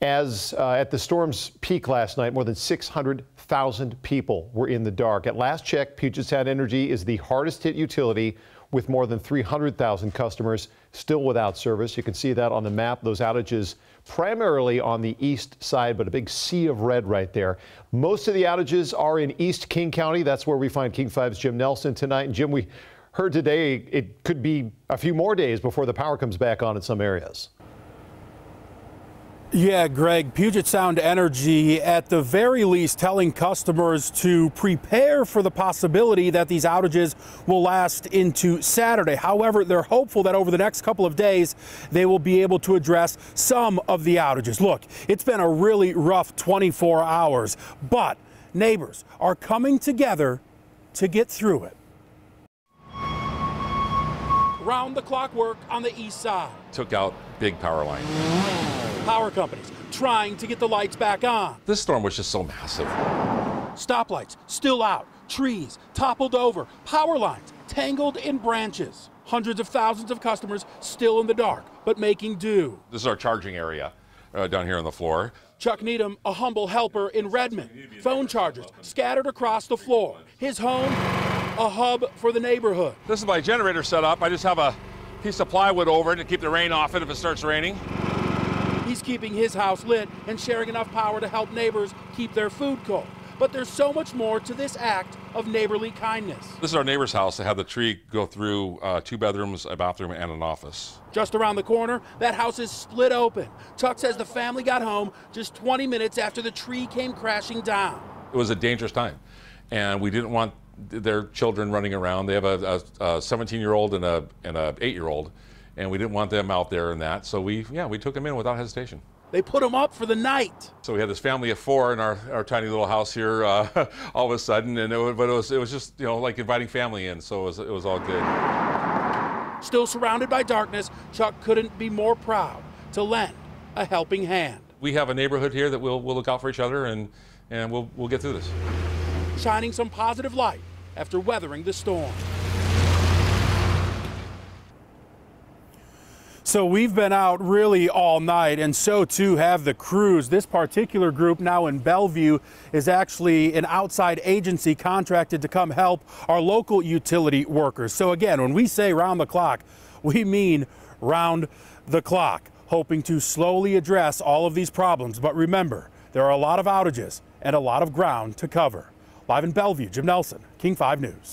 As at the storm's peak last night, more than 600,000 people were in the dark. At last check, Puget Sound Energy is the hardest hit utility with more than 300,000 customers still without service. You can see that on the map. Those outages primarily on the east side, but a big sea of red right there. Most of the outages are in East King County. That's where we find King 5's Jim Nelson tonight. And Jim, we heard today it could be a few more days before the power comes back on in some areas. Yeah, Greg, Puget Sound Energy at the very least telling customers to prepare for the possibility that these outages will last into Saturday. However, they're hopeful that over the next couple of days, they will be able to address some of the outages. Look, it's been a really rough 24 hours, but neighbors are coming together to get through it. Round-the-clock work on the east side. Took out big power lines. Power companies trying to get the lights back on. This storm was just so massive. Stoplights still out, trees toppled over, power lines tangled in branches. Hundreds of thousands of customers still in the dark, but making do. This is our charging area down here on the floor. Chuck Needham, a humble helper in Redmond. Phone chargers scattered across the floor. His home, a hub for the neighborhood. This is my generator set up. I just have a piece of plywood over it to keep the rain off it if it starts raining. He's keeping his house lit and sharing enough power to help neighbors keep their food cold. But there's so much more to this act of neighborly kindness. This is our neighbor's house. They had the tree go through 2 bedrooms, a bathroom, and an office. Just around the corner, that house is split open. Chuck says the family got home just 20 minutes after the tree came crashing down. It was a dangerous time, and we didn't want their children running around. They have a 17-year-old and a 8-year-old. And we didn't want them out there in that, so we took them in without hesitation. They put them up for the night. So we had this family of 4 in our tiny little house here all of a sudden, and it was just like inviting family in, so it was all good. Still surrounded by darkness, Chuck couldn't be more proud to lend a helping hand. We have a neighborhood here that we'll look out for each other, and we'll get through this. Shining some positive light after weathering the storm. So we've been out really all night, and so too have the crews. This particular group now in Bellevue is actually an outside agency contracted to come help our local utility workers. So again, when we say round the clock, we mean round the clock, hoping to slowly address all of these problems. But remember, there are a lot of outages and a lot of ground to cover. Live in Bellevue, Jim Nelson, King 5 News.